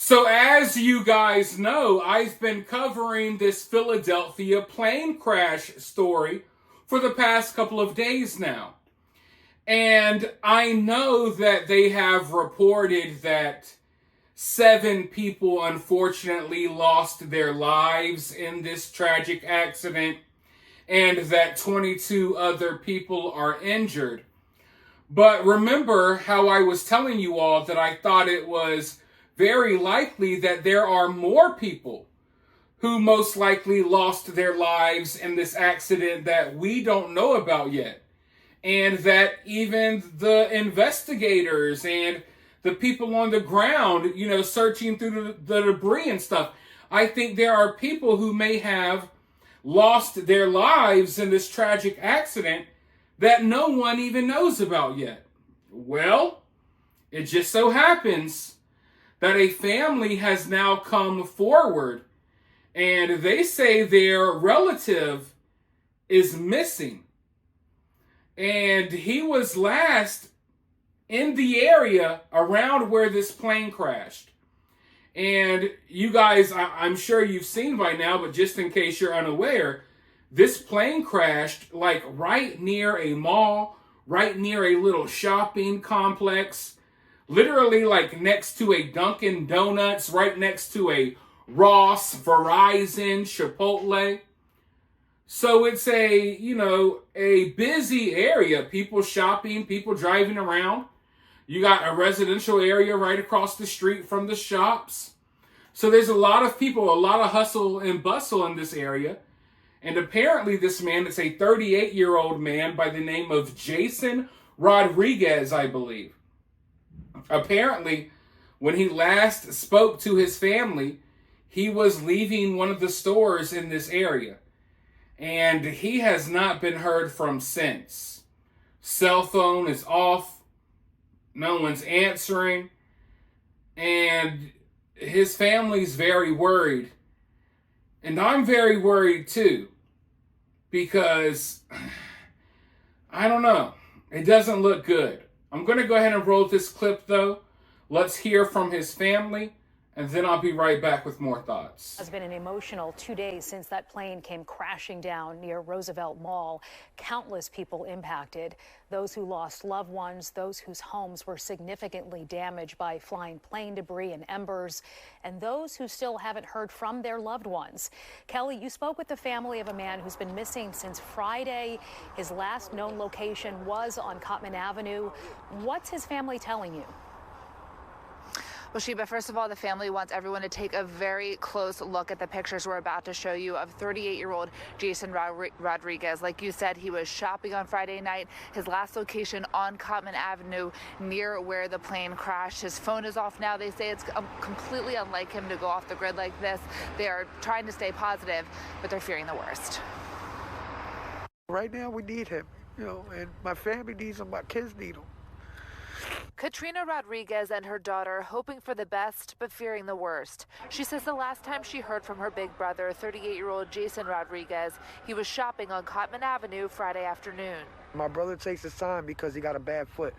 So, as you guys know, I've been covering this Philadelphia plane crash story for the past couple of days now. And I know that they have reported that 7 people unfortunately lost their lives in this tragic accident and that 22 other people are injured. But remember how I was telling you all that I thought it was very likely that there are more people who most likely lost their lives in this accident that we don't know about yet. And that even the investigators and the people on the ground, searching through the debris and stuff, I think there are people who may have lost their lives in this tragic accident that no one even knows about yet. Well, it just so happens that a family has now come forward and they say their relative is missing. And he was last in the area around where this plane crashed. And you guys, I'm sure you've seen by now, but just in case you're unaware, this plane crashed like right near a mall, right near a little shopping complex, literally like next to a Dunkin' Donuts, right next to a Ross, Verizon, Chipotle. So it's a busy area. People shopping, people driving around. You got a residential area right across the street from the shops. So there's a lot of people, a lot of hustle and bustle in this area. And apparently this man, it's a 38-year-old man by the name of Jason Rodriguez, I believe. Apparently, when he last spoke to his family, he was leaving one of the stores in this area. And he has not been heard from since. Cell phone is off. No one's answering. And his family's very worried. And I'm very worried too. Because, I don't know. It doesn't look good. I'm going to go ahead and roll this clip though. Let's hear from his family. And then I'll be right back with more thoughts. It's been an emotional 2 days since that plane came crashing down near Roosevelt Mall. Countless people impacted. Those who lost loved ones, those whose homes were significantly damaged by flying plane debris and embers, and those who still haven't heard from their loved ones. Kelly, you spoke with the family of a man who's been missing since Friday. His last known location was on Cottman Avenue. What's his family telling you? Well, Sheba, first of all, the family wants everyone to take a very close look at the pictures we're about to show you of 38-year-old Jason Rodriguez. Like you said, he was shopping on Friday night. His last location on Cottman Avenue near where the plane crashed. His phone is off now. They say it's completely unlike him to go off the grid like this. They are trying to stay positive, but they're fearing the worst. Right now, we need him, and my family needs him. My kids need him. Katrina Rodriguez and her daughter hoping for the best but fearing the worst. She says the last time she heard from her big brother, 38-year-old Jason Rodriguez, he was shopping on Cottman Avenue Friday afternoon. My brother takes his time because he got a bad foot,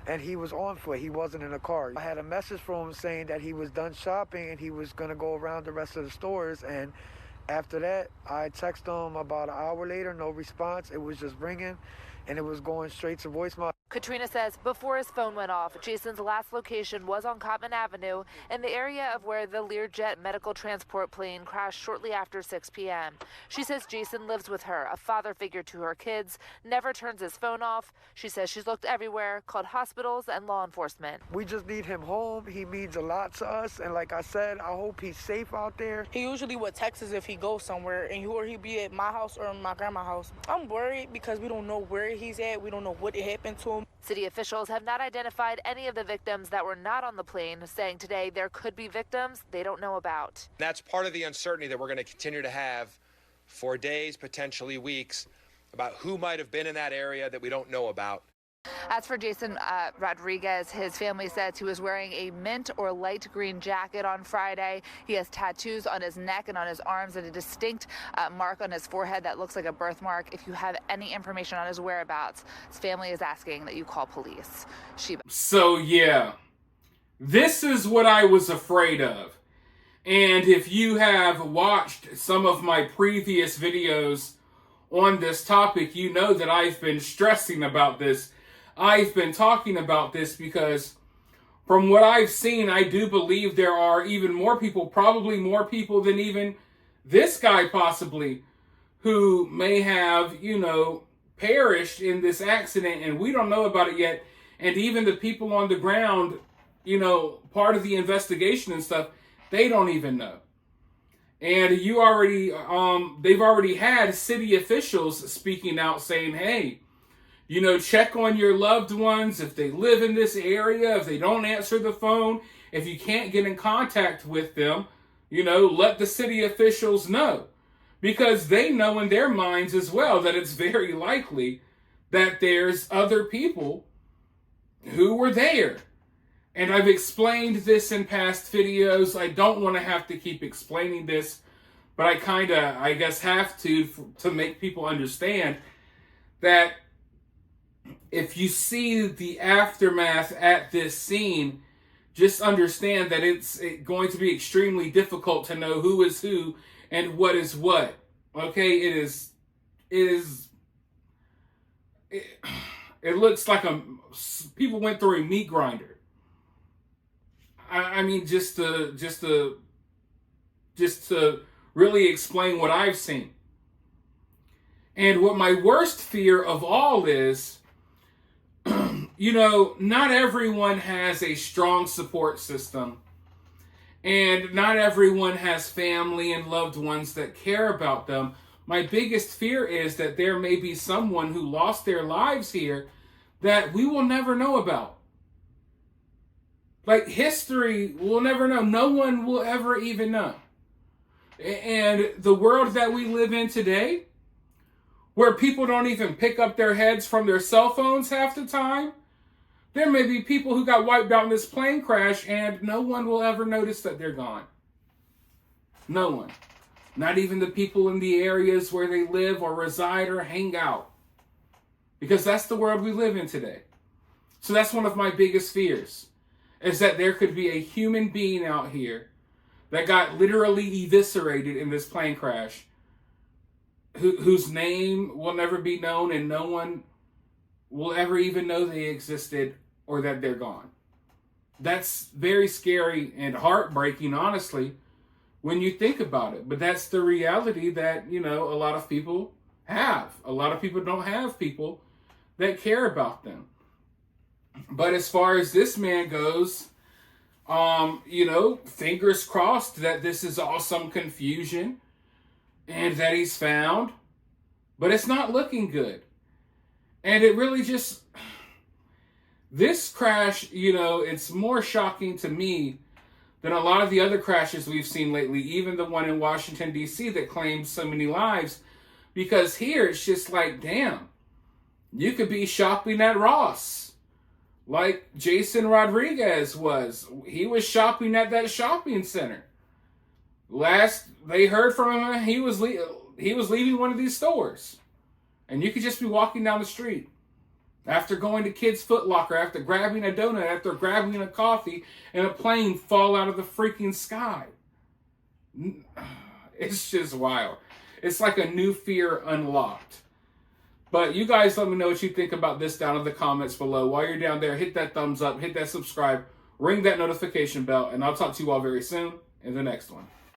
and he was on foot. He wasn't in a car. I had a message from him saying that he was done shopping and he was going to go around the rest of the stores, and after that, I texted him about an hour later, no response. It was just ringing, and it was going straight to voicemail. Katrina says before his phone went off, Jason's last location was on Cottman Avenue in the area of where the Learjet medical transport plane crashed shortly after 6 p.m. She says Jason lives with her, a father figure to her kids, never turns his phone off. She says she's looked everywhere, called hospitals and law enforcement. We just need him home. He means a lot to us, and like I said, I hope he's safe out there. He usually would text us if he goes somewhere, and he'd be at my house or my grandma's house. I'm worried because we don't know where he's at. We don't know what happened to him. City officials have not identified any of the victims that were not on the plane, saying today there could be victims they don't know about. That's part of the uncertainty that we're going to continue to have for days, potentially weeks, about who might have been in that area that we don't know about. As for Jason Rodriguez, his family says he was wearing a mint or light green jacket on Friday. He has tattoos on his neck and on his arms and a distinct mark on his forehead that looks like a birthmark. If you have any information on his whereabouts, his family is asking that you call police. Sheba. So yeah, This is what I was afraid of. And if you have watched some of my previous videos on this topic, you know that I've been stressing about this. I've been talking about this because from what I've seen, I do believe there are even more people, probably more people than even this guy possibly, who may have, perished in this accident, and we don't know about it yet. And even the people on the ground, part of the investigation and stuff, they don't even know. And they've already had city officials speaking out saying, hey, check on your loved ones if they live in this area, if they don't answer the phone, if you can't get in contact with them, let the city officials know. Because they know in their minds as well that it's very likely that there's other people who were there. And I've explained this in past videos. I don't want to have to keep explaining this, but I guess have to make people understand that if you see the aftermath at this scene, just understand that it's going to be extremely difficult to know who is who and what is what. Okay, it looks like people went through a meat grinder. I mean, just to really explain what I've seen. And what my worst fear of all is, not everyone has a strong support system. And not everyone has family and loved ones that care about them. My biggest fear is that there may be someone who lost their lives here that we will never know about. Like history, we'll never know. No one will ever even know. And the world that we live in today, where people don't even pick up their heads from their cell phones half the time, there may be people who got wiped out in this plane crash and no one will ever notice that they're gone. No one. Not even the people in the areas where they live or reside or hang out. Because that's the world we live in today. So that's one of my biggest fears, is that there could be a human being out here that got literally eviscerated in this plane crash, whose name will never be known and no one will ever even know they existed or that they're gone. That's very scary and heartbreaking, honestly, when you think about it. But that's the reality that, a lot of people have. A lot of people don't have people that care about them. But as far as this man goes, fingers crossed that this is all some confusion and that he's found. But it's not looking good. And it really this crash, it's more shocking to me than a lot of the other crashes we've seen lately, even the one in Washington, D.C. that claimed so many lives. Because here it's just like, damn, you could be shopping at Ross. Like Jason Rodriguez was. He was shopping at that shopping center. Last they heard from him, he was leaving one of these stores. And you could just be walking down the street after going to Kids Foot Locker, after grabbing a donut, after grabbing a coffee, and a plane fall out of the freaking sky. It's just wild. It's like a new fear unlocked. But you guys let me know what you think about this down in the comments below. While you're down there, hit that thumbs up, hit that subscribe, ring that notification bell, and I'll talk to you all very soon in the next one.